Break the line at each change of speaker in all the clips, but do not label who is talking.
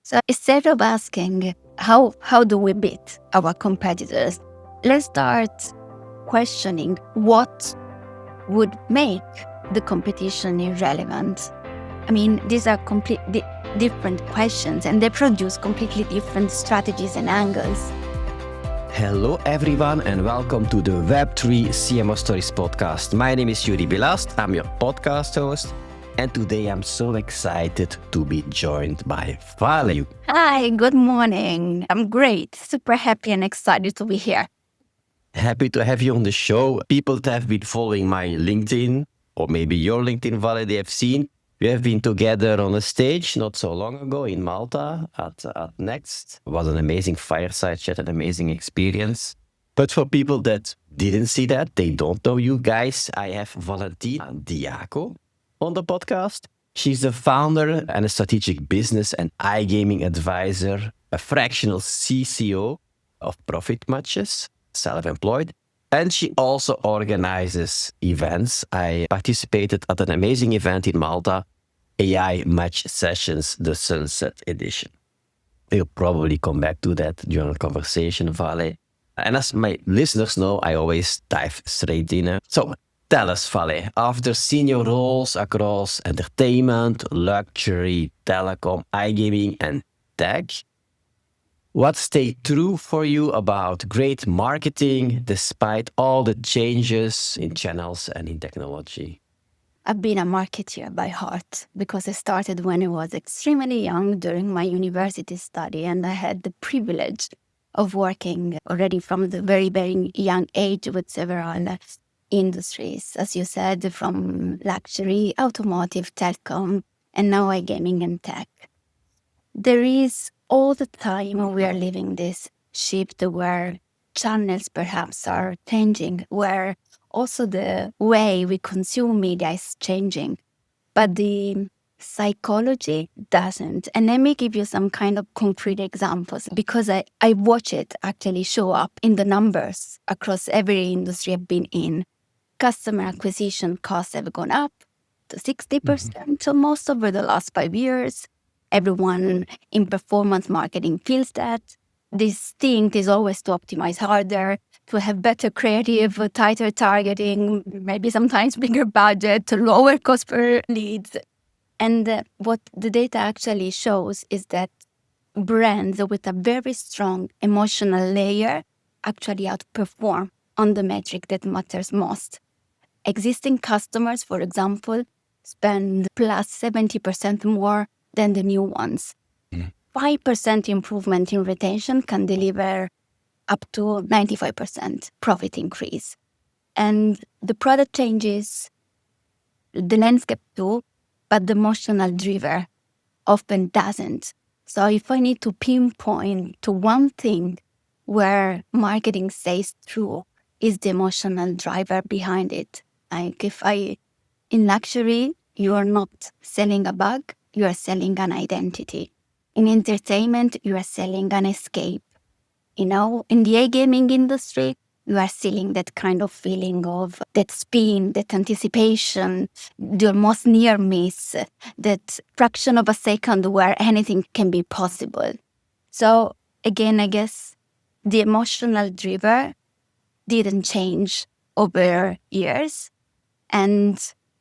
So instead of asking how do we beat our competitors, let's start questioning what would make the competition irrelevant. I mean, these are completely different questions and they produce completely different strategies and angles.
Hello everyone and welcome to the Web3 CMO Stories podcast. My name is Yuri Bilast, I'm your podcast host, and today I'm so excited to be joined by Vale.
Hi, good morning. I'm great, super happy and excited to be here.
Happy to have you on the show. People that have been following my LinkedIn, or maybe your LinkedIn, Vale, they have seen we have been together on a stage not so long ago in Malta at Next. It was an amazing fireside chat, an amazing experience. But for people that didn't see that, they don't know you guys, I have Valentina Diaco on the podcast. She's the founder and a strategic business and iGaming advisor, a fractional CCO of Profit Matches, self-employed. And she also organizes events. I participated at an amazing event in Malta, AI Match Sessions, the Sunset Edition. We'll probably come back to that during the conversation, Vale. And as my listeners know, I always dive straight in. So tell us, Vale, after senior roles across entertainment, luxury, telecom, iGaming, and tech, what stayed true for you about great marketing despite all the changes in channels and in technology?
I've been a marketer by heart because I started when I was extremely young during my university study, and I had the privilege of working already from the very, very young age with several industries, as you said, from luxury, automotive, telecom, and now iGaming and tech. There is all the time we are living this shift where channels perhaps are changing, where also the way we consume media is changing, but the psychology doesn't. And let me give you some kind of concrete examples because I watch it actually show up in the numbers across every industry I've been in. Customer acquisition costs have gone up to 60% almost over the last 5 years. Everyone in performance marketing feels that. The instinct is always to optimize harder, to have better creative, tighter targeting, maybe sometimes bigger budget, lower cost per leads. And what the data actually shows is that brands with a very strong emotional layer actually outperform on the metric that matters most. Existing customers, for example, spend plus 70% more than the new ones. 5% improvement in retention can deliver up to 95% profit increase. And the product changes, the landscape too, but the emotional driver often doesn't. So if I need to pinpoint to one thing where marketing stays true is the emotional driver behind it. Like in luxury, you are not selling a bug, you are selling an identity. In entertainment, you are selling an escape. In the iGaming industry, you are selling that kind of feeling of that spin, that anticipation, the almost near miss, that fraction of a second where anything can be possible. So again, I guess the emotional driver didn't change over years, and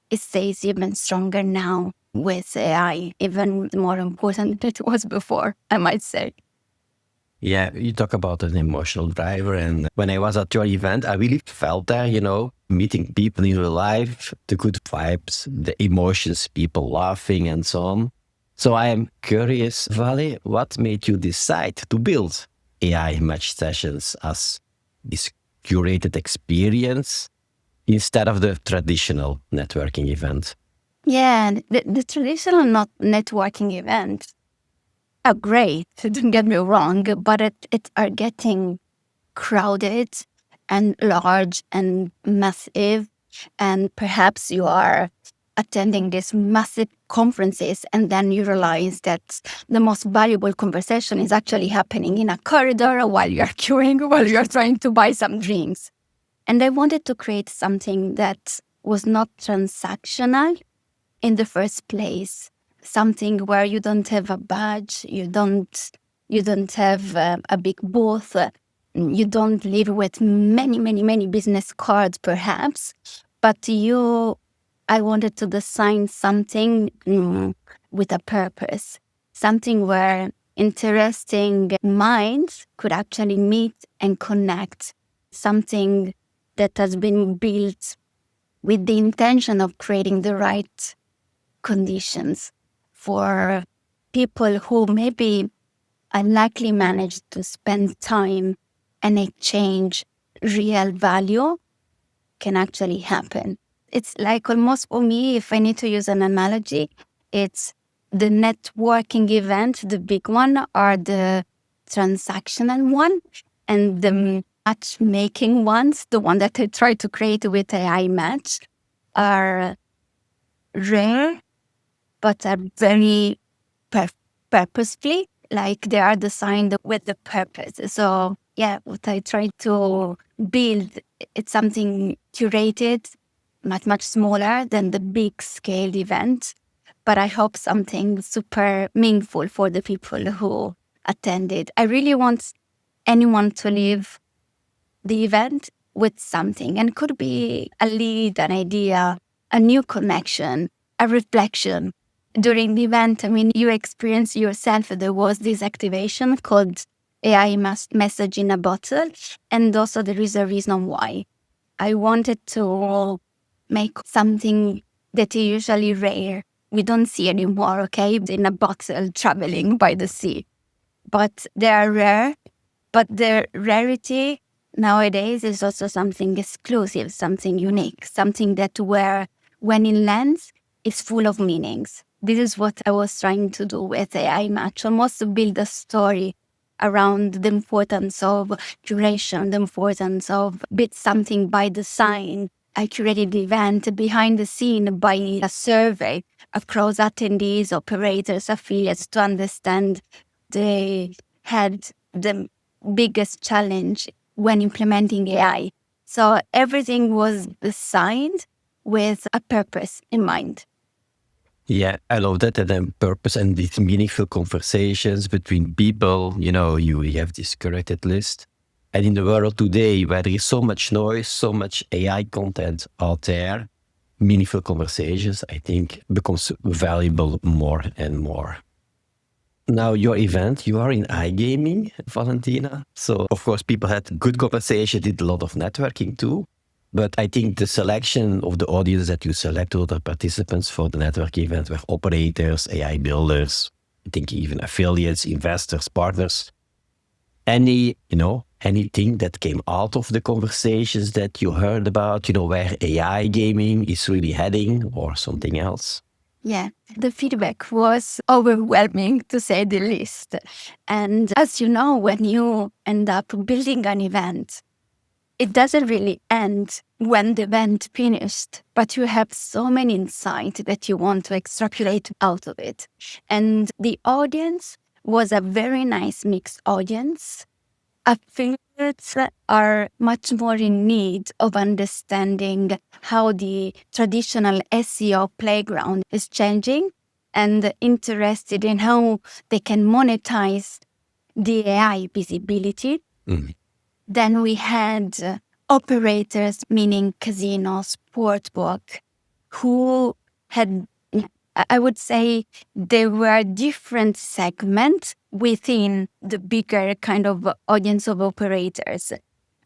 it stays even stronger now with AI, even more important than it was before, I might say.
Yeah, you talk about an emotional driver. And when I was at your event, I really felt that, meeting people in real life, the good vibes, the emotions, people laughing and so on. So I am curious, Vale, what made you decide to build AI match sessions as this curated experience instead of the traditional networking event?
Yeah, the traditional not networking events are great, don't get me wrong, but it are getting crowded and large and massive. And perhaps you are attending these massive conferences and then you realize that the most valuable conversation is actually happening in a corridor while you're queuing, while you're trying to buy some drinks. And I wanted to create something that was not transactional in the first place. something where you don't have a badge, you don't have a big booth, you don't live with many business cards perhaps, but I wanted to design something with a purpose, something where interesting minds could actually meet and connect, something that has been built with the intention of creating the right conditions for people who maybe unlikely manage to spend time and exchange real value can actually happen. It's like almost for me, if I need to use an analogy, it's the networking event, the big one, are the transactional one, and the matchmaking ones, the one that I try to create with AI Match, are rare, but are very purposefully, like they are designed with the purpose. So yeah, what I try to build, it's something curated, much smaller than the big scale event, but I hope something super meaningful for the people who attended. I really want anyone to leave the event with something, and could be a lead, an idea, a new connection, a reflection. During the event, I mean, you experience yourself. There was this activation called AI message in a bottle, and also there is a reason why. I wanted to make something that is usually rare. We don't see anymore, okay, in a bottle traveling by the sea. But they are rare, but their rarity nowadays is also something exclusive, something unique, something that when it lands, is full of meanings. This is what I was trying to do with AI Match, almost to build a story around the importance of curation, the importance of bit something by design. I curated the event behind the scene by a survey across attendees, operators, affiliates to understand they had the biggest challenge when implementing AI. So everything was designed with a purpose in mind.
Yeah, I love that. And then purpose and these meaningful conversations between people, you have this curated list. And in the world today, where there is so much noise, so much AI content out there, meaningful conversations, I think, becomes valuable more and more. Now, your event, you are in iGaming, Valentina. So, of course, people had good conversation, did a lot of networking too. But I think the selection of the audience that you select, all the participants for the network event were operators, AI builders, I think even affiliates, investors, partners. Anything that came out of the conversations that you heard about, where AI gaming is really heading or something else?
Yeah, the feedback was overwhelming, to say the least. And as you know, when you end up building an event, it doesn't really end when the event finished, but you have so many insights that you want to extrapolate out of it. And the audience was a very nice mixed audience. Affiliates are much more in need of understanding how the traditional SEO playground is changing and interested in how they can monetize the AI visibility. Then we had operators, meaning casinos, sportsbook, who had, I would say, there were different segments within the bigger kind of audience of operators.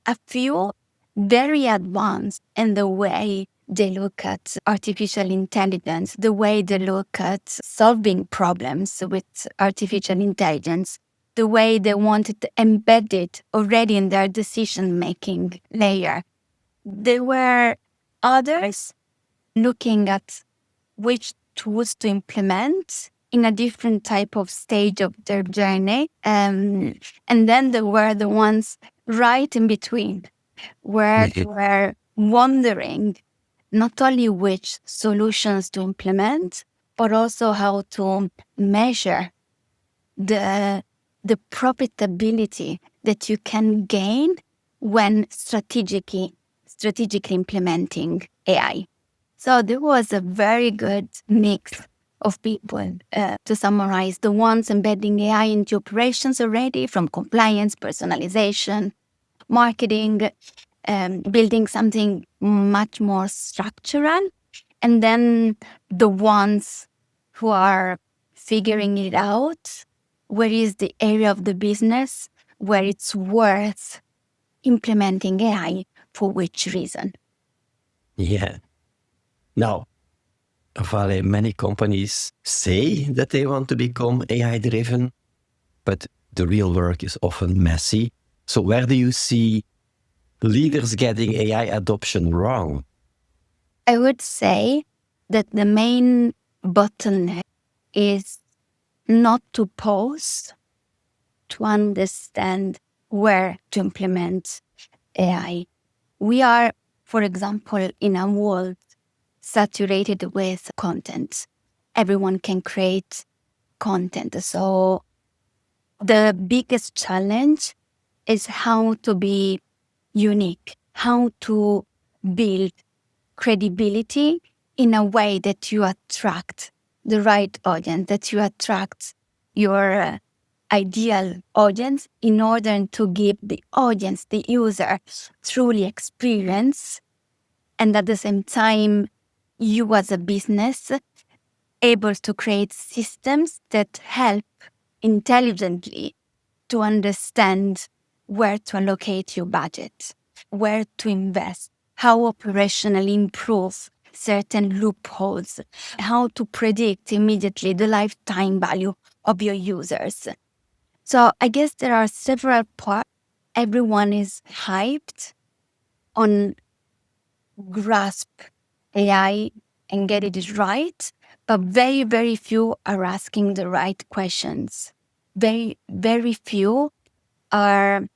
A few very advanced in the way they look at artificial intelligence, the way they look at solving problems with artificial intelligence, the way they wanted to embed it already in their decision-making layer. There were others looking at which tools to implement in a different type of stage of their journey. And then there were the ones right in between, where they were wondering not only which solutions to implement, but also how to measure the profitability that you can gain when strategically implementing AI. So there was a very good mix of people. To summarize, the ones embedding AI into operations already, from compliance, personalization, marketing, building something much more structural. And then the ones who are figuring it out, where is the area of the business where it's worth implementing AI, for which reason.
Yeah. Now, Vale, many companies say that they want to become AI driven, but the real work is often messy. So where do you see leaders getting AI adoption wrong?
I would say that the main bottleneck is not to pause, to understand where to implement AI. We are, for example, in a world saturated with content. Everyone can create content. So the biggest challenge is how to be unique, how to build credibility in a way that you attract the right audience, that you attract your ideal audience in order to give the audience, the user, truly experience. And at the same time, you as a business able to create systems that help intelligently to understand where to allocate your budget, where to invest, how operationally improve certain loopholes, how to predict immediately the lifetime value of your users. So I guess there are several parts. Everyone is hyped on grasp AI and get it right, but very, very few are asking the right questions. Very, very few are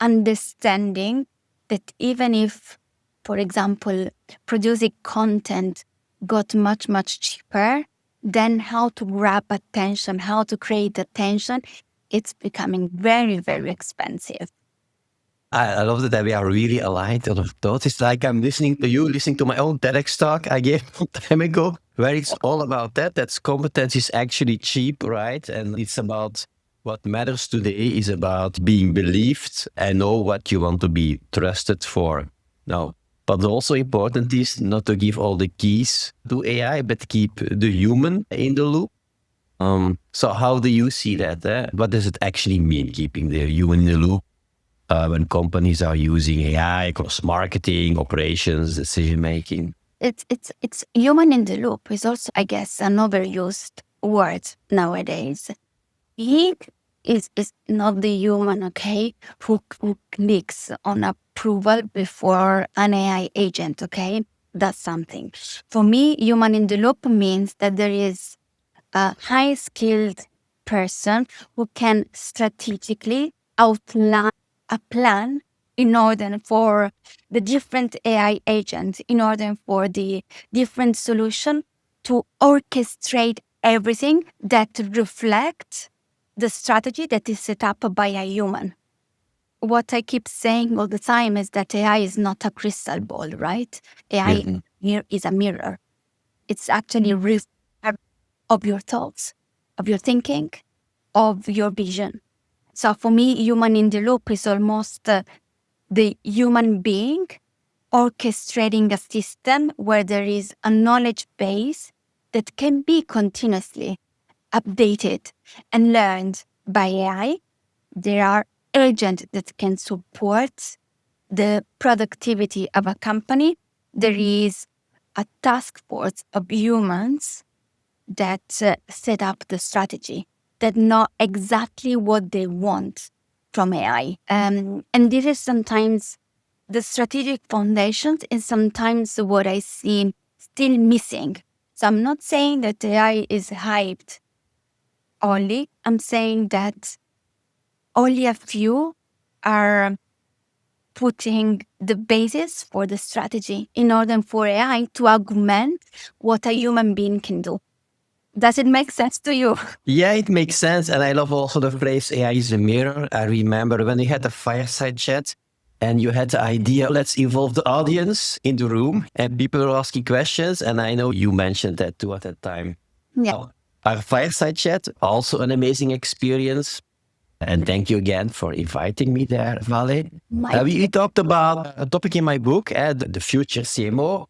understanding that even if, for example, producing content got much, much cheaper, then how to grab attention, how to create attention, it's becoming very, very expensive.
I love that we are really aligned on our thoughts. It's like I'm listening to you, listening to my own TEDx talk I gave some time ago, where it's all about that. That's competence is actually cheap, right? And it's about what matters today is about being believed and know what you want to be trusted for. Now, but also important is not to give all the keys to AI, but keep the human in the loop. So how do you see that? What does it actually mean, keeping the human in the loop? When companies are using AI across marketing, operations, decision making.
It's human in the loop is also, I guess, an overused word nowadays. He is not the human, okay, who clicks on approval before an AI agent, okay? That's something. For me, human in the loop means that there is a high skilled person who can strategically outline a plan in order for the different AI agents, in order for the different solution to orchestrate everything that reflects the strategy that is set up by a human. What I keep saying all the time is that AI is not a crystal ball, right? AI is a mirror. It's actually of your thoughts, of your thinking, of your vision. So for me, human in the loop is almost the human being orchestrating a system where there is a knowledge base that can be continuously updated and learned by AI. There are agents that can support the productivity of a company. There is a task force of humans that set up the strategy, that know exactly what they want from AI. And this is sometimes the strategic foundations is sometimes what I see still missing. So I'm not saying that AI is hyped only. I'm saying that only a few are putting the basis for the strategy in order for AI to augment what a human being can do. Does it make sense to you?
Yeah, it makes sense. And I love also the phrase AI is a mirror. I remember when we had a fireside chat and you had the idea, let's involve the audience in the room and people were asking questions. And I know you mentioned that too at that time.
Yeah.
Our fireside chat, also an amazing experience. And thank you again for inviting me there, Vale. We talked about a topic in my book, the future CMO.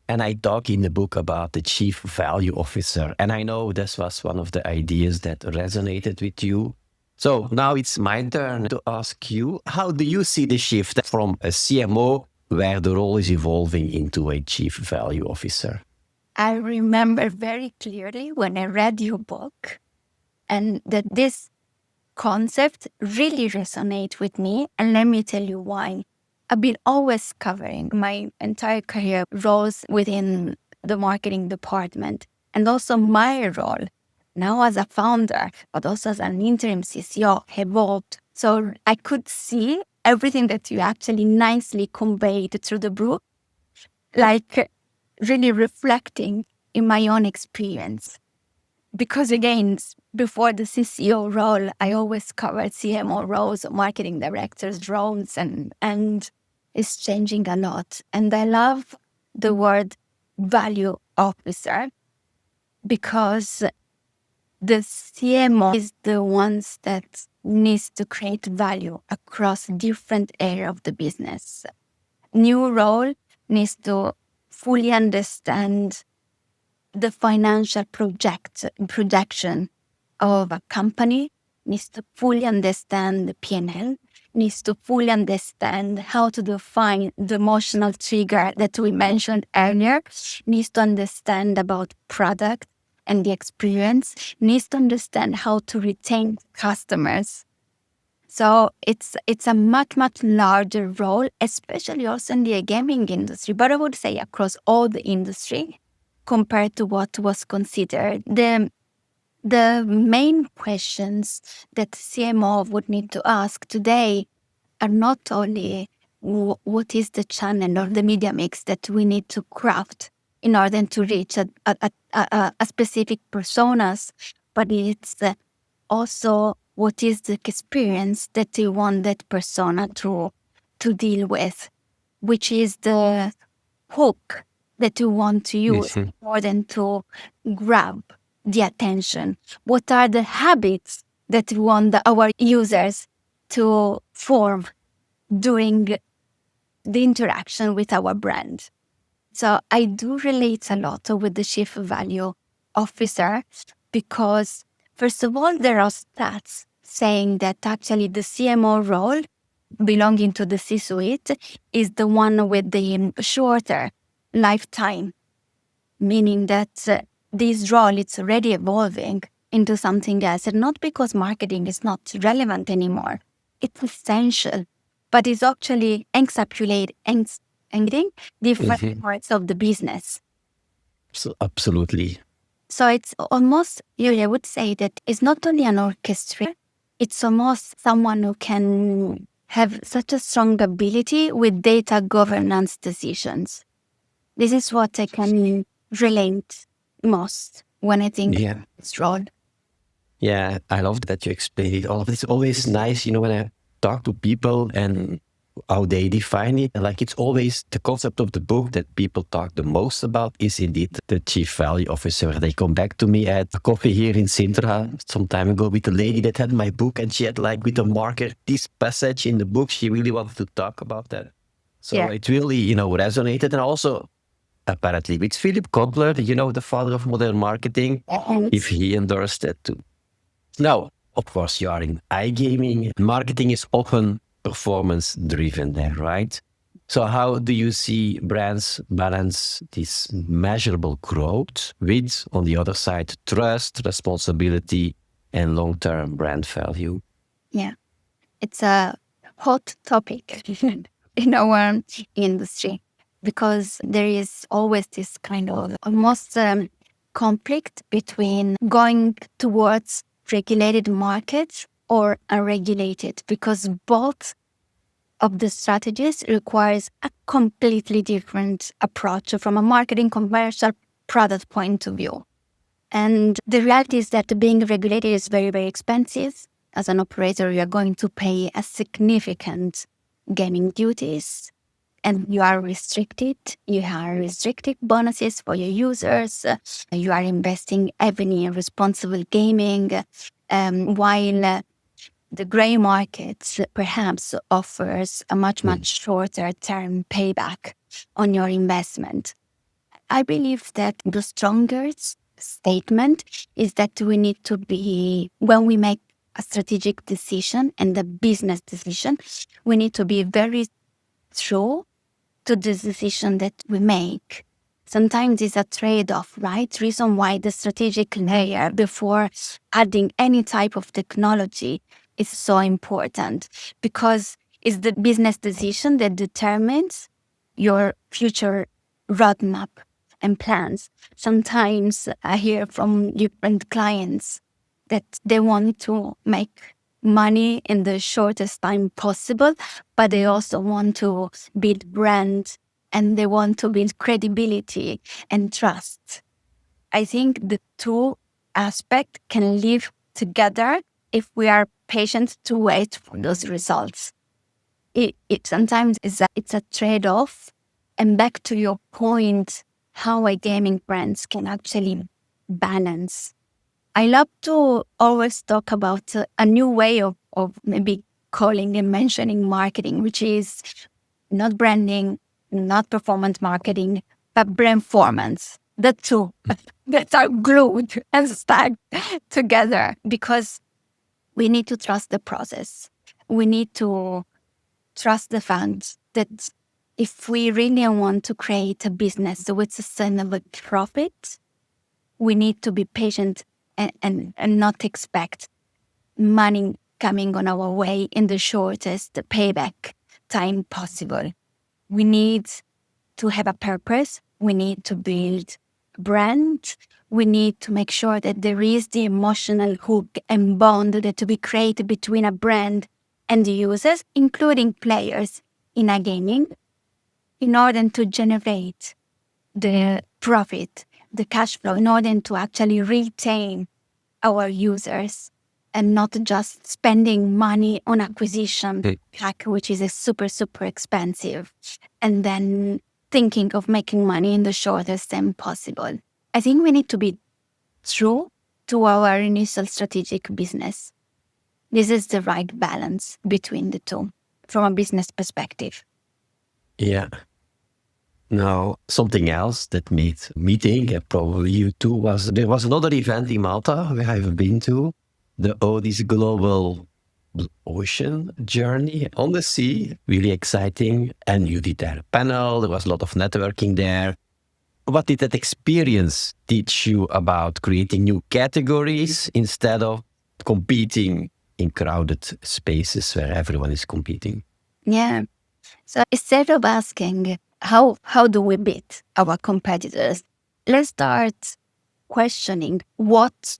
And I talk in the book about the Chief Value Officer. And I know this was one of the ideas that resonated with you. So now it's my turn to ask you, how do you see the shift from a CMO where the role is evolving into a Chief Value Officer?
I remember very clearly when I read your book and that this concept really resonate with me. And let me tell you why. I've been always covering my entire career roles within the marketing department, and also my role now as a founder, but also as an interim CCO evolved. So I could see everything that you actually nicely conveyed through the book, like really reflecting in my own experience. Because again, before the CCO role, I always covered CMO roles, marketing directors roles, and it's changing a lot. And I love the word value officer because the CMO is the ones that needs to create value across different areas of the business. New role needs to fully understand the financial projection of a company, needs to fully understand the P&L, needs to fully understand how to define the emotional trigger that we mentioned earlier, needs to understand about product and the experience, needs to understand how to retain customers. So it's a much larger role, especially also in the gaming industry, but I would say across all the industry compared to what was considered. The main questions that CMO would need to ask today are not only what is the channel or the media mix that we need to craft in order to reach a specific personas, but it's also what is the experience that you want that persona to deal with, which is the hook that you want to use more than to grab the attention. What are the habits that we want our users to form during the interaction with our brand? So I do relate a lot with the Chief Value Officer because, first of all, there are stats saying that actually the CMO role belonging to the C-suite is the one with the shorter lifetime, meaning that this role is already evolving into something else, and not because marketing is not relevant anymore. It's essential, but it's actually encapsulating different parts of the business.
So, absolutely.
So it's almost, I would say that it's not only an orchestrator, it's almost someone who can have such a strong ability with data governance decisions. This is what I can relate most when I think of this role.
Yeah, I love that you explained it. All of it's always nice, when I talk to people and how they define it. Like it's always the concept of the book that people talk the most about is indeed the Chief Value Officer. They come back to me at a coffee here in Sintra some time ago with a lady that had my book, and she had like with a marker this passage in the book. She really wanted to talk about that. So it really, resonated. And also apparently with Philip Kotler, the father of modern marketing, if he endorsed that too. Now, of course, you are in iGaming. Marketing is often performance driven there, right? So how do you see brands balance this measurable growth with, on the other side, trust, responsibility, and long-term brand value?
Yeah, it's a hot topic in our industry because there is always this kind of almost conflict between going towards regulated markets or unregulated, because both of the strategies requires a completely different approach from a marketing, commercial, product point of view. And the reality is that being regulated is very expensive. As an operator, you are going to pay a significant gaming duties. and you are restricted. You have restricted bonuses for your users. You are investing heavily in responsible gaming, while the gray market perhaps offers a much shorter term payback on your investment. I believe that the strongest statement is that we need to be, when we make a strategic decision and a business decision, we need to be very true to the decision that we make. Sometimes it's a trade-off, right? Reason why the strategic layer before adding any type of technology is so important, because it's the business decision that determines your future roadmap and plans. Sometimes I hear from different clients that they want to make money in the shortest time possible, but they also want to build brand and they want to build credibility and trust. I think the two aspects can live together if we are patient to wait for those results. It sometimes it's a trade-off. And back to your point, how iGaming brands can actually balance. I love to always talk about a new way of maybe calling and mentioning marketing, which is not branding, not performance marketing, but brandformance. The two that are glued and stuck together, because we need to trust the process. We need to trust the fact that if we really want to create a business with sustainable profit, we need to be patient and not expect money coming on our way in the shortest payback time possible. We need to have a purpose. We need to build brand. We need to make sure that there is the emotional hook and bond that we create between a brand and the users, including players in a gaming, in order to generate the profit, the cash flow, in order to actually retain our users and not just spending money on acquisition pack, which is super, super expensive, and then thinking of making money in the shortest time possible. I think we need to be true to our initial strategic business. This is the right balance between the two from a business perspective.
Yeah. Now, something else that made me think, and probably you too, was there was another event in Malta where I've been to, the Odis Global Ocean Journey on the sea, really exciting. And you did there a panel, there was a lot of networking there. What did that experience teach you about creating new categories instead of competing in crowded spaces where everyone is competing?
Yeah. So instead of asking, how do we beat our competitors, let's start questioning what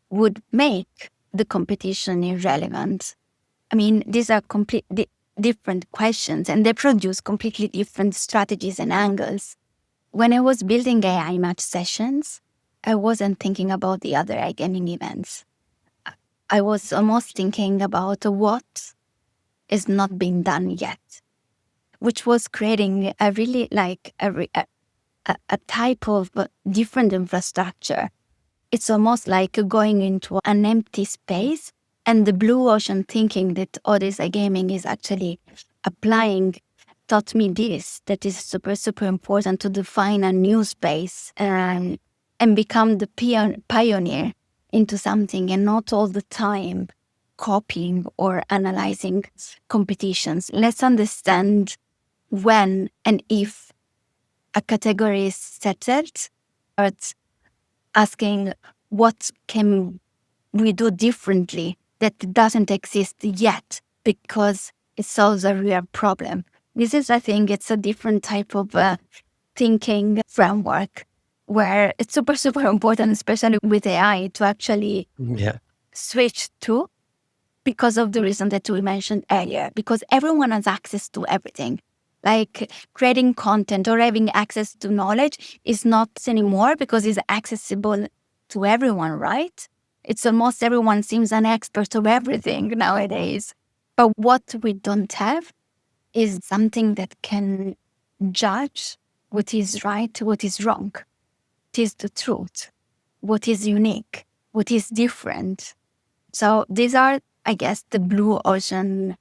would make the competition irrelevant. I mean, these are completely different questions and they produce completely different strategies and angles. When I was building AI match sessions, I wasn't thinking about the other iGaming events. I was almost thinking about what is not being done yet, which was creating a really a type of different infrastructure. It's almost like going into an empty space and the blue ocean thinking that all this gaming is actually applying taught me this, that is super, super important to define a new space and become the pioneer into something and not all the time copying or analyzing competitions. Let's understand when and if a category is settled, but asking what can we do differently that doesn't exist yet because it solves a real problem. This is, I think, it's a different type of thinking framework where it's super, super important, especially with AI, to actually switch to, because of the reason that we mentioned earlier, because everyone has access to everything. Like creating content or having access to knowledge is not anymore because it's accessible to everyone, right? It's almost everyone seems an expert of everything nowadays. But what we don't have is something that can judge what is right, what is wrong, what is the truth, what is unique, what is different. So these are, I guess, the blue ocean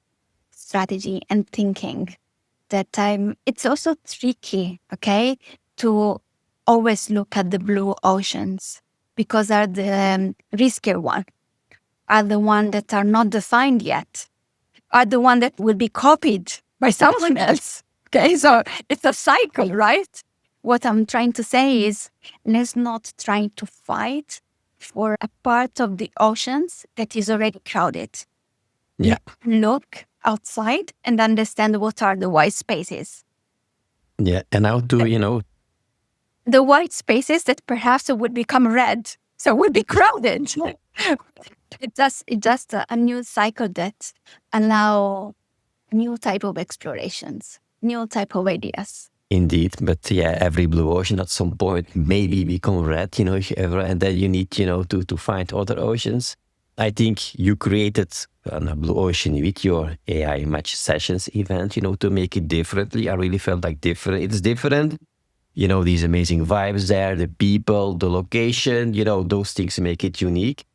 strategy and thinking that it's also tricky, okay, to always look at the blue oceans because are the riskier one, are the one that are not defined yet, are the one that will be copied by someone else. Okay, so it's a cycle, right? What I'm trying to say is let's not try to fight for a part of the oceans that is already crowded.
Yeah.
Look outside and understand what are the white spaces.
Yeah. And how to,
The white spaces that perhaps would become red, so would be crowded. It's just a new cycle that allow new type of explorations, new type of ideas.
Indeed, but yeah, every blue ocean at some point maybe become red, if you ever, and then you need, to find other oceans. I think you created a blue ocean with your AI match sessions event, to make it differently. I really felt like different. It's different, these amazing vibes there, the people, the location, those things make it unique.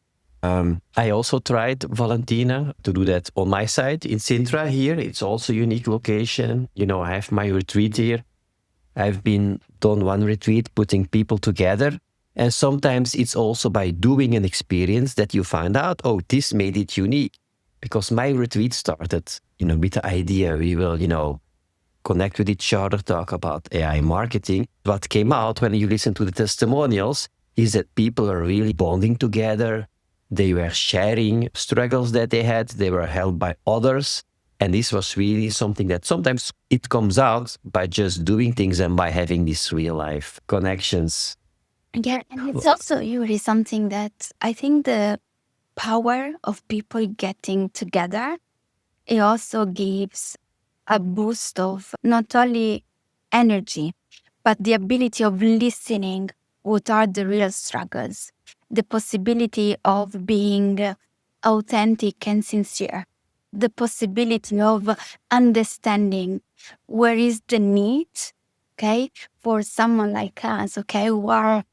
I also tried, Valentina, to do that on my side in Sintra here. It's also a unique location. I have my retreat here. I've been done one retreat, putting people together. And sometimes it's also by doing an experience that you find out, oh, this made it unique. Because my retreat started, with the idea we will, connect with each other, talk about AI marketing. What came out when you listen to the testimonials is that people are really bonding together. They were sharing struggles that they had. They were helped by others. And this was really something that sometimes it comes out by just doing things and by having these real life connections.
Yeah, and it's also usually something that I think the power of people getting together, it also gives a boost of not only energy, but the ability of listening what are the real struggles, the possibility of being authentic and sincere, the possibility of understanding where is the need, okay, for someone like us, okay, who are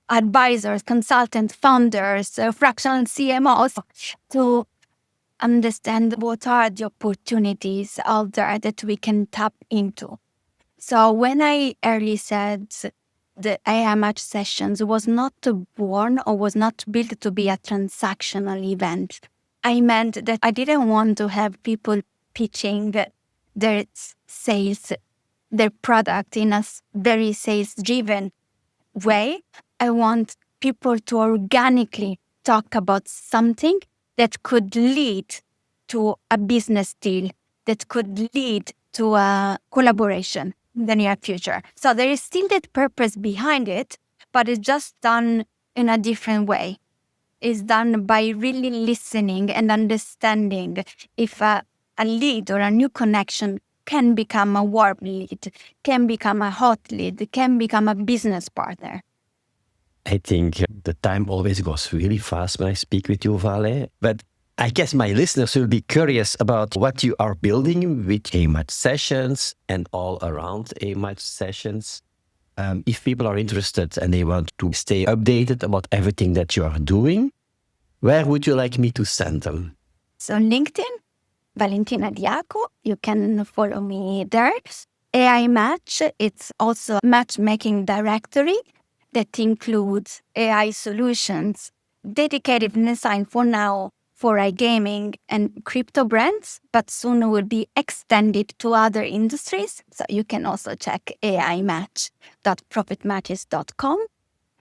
advisors, consultants, founders, fractional CMOs, to understand what are the opportunities out there that we can tap into. So when I early said the AI match sessions was not born or was not built to be a transactional event, I meant that I didn't want to have people pitching their sales, their product in a very sales-driven way. I want people to organically talk about something that could lead to a business deal, that could lead to a collaboration in the near future. So there is still that purpose behind it, but it's just done in a different way. It's done by really listening and understanding if a lead or a new connection can become a warm lead, can become a hot lead, can become a business partner.
I think the time always goes really fast when I speak with you, Vale. But I guess my listeners will be curious about what you are building with A-Match sessions and all around A-Match sessions. If people are interested and they want to stay updated about everything that you are doing, where would you like me to send them?
So LinkedIn, Valentina Diaco, you can follow me there. AI Match, it's also a matchmaking directory that includes AI solutions dedicated and designed for now for iGaming and crypto brands, but soon will be extended to other industries. So you can also check aimatch.profitmatches.com.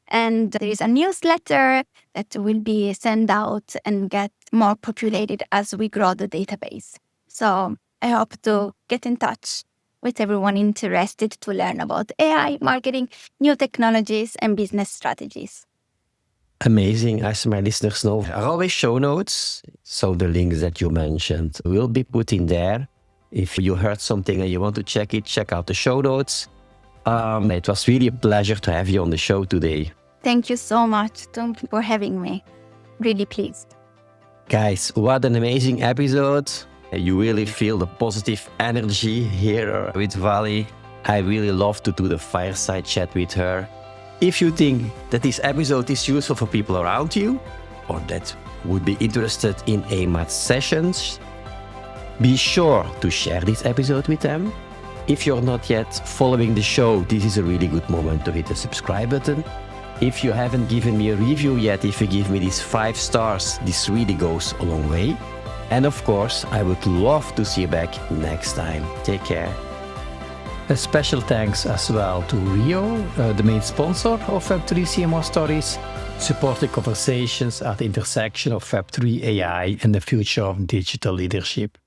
And there is a newsletter that will be sent out and get more populated as we grow the database. So I hope to get in touch with everyone interested to learn about AI, marketing, new technologies, and business strategies.
Amazing. As my listeners know, there are always show notes. So the links that you mentioned will be put in there. If you heard something and you want to check it, check out the show notes. It was really a pleasure to have you on the show today.
Thank you so much, Tom, for having me. Really pleased.
Guys, what an amazing episode. You really feel the positive energy here with Vale. I really love to do the fireside chat with her. If you think that this episode is useful for people around you, or that would be interested in AMAT sessions, be sure to share this episode with them. If you're not yet following the show, this is a really good moment to hit the subscribe button. If you haven't given me a review yet, if you give me these 5 stars, this really goes a long way. And of course, I would love to see you back next time. Take care.
A special thanks as well to Rio, the main sponsor of Web3 CMO Stories, supporting conversations at the intersection of Web3 AI and the future of digital leadership.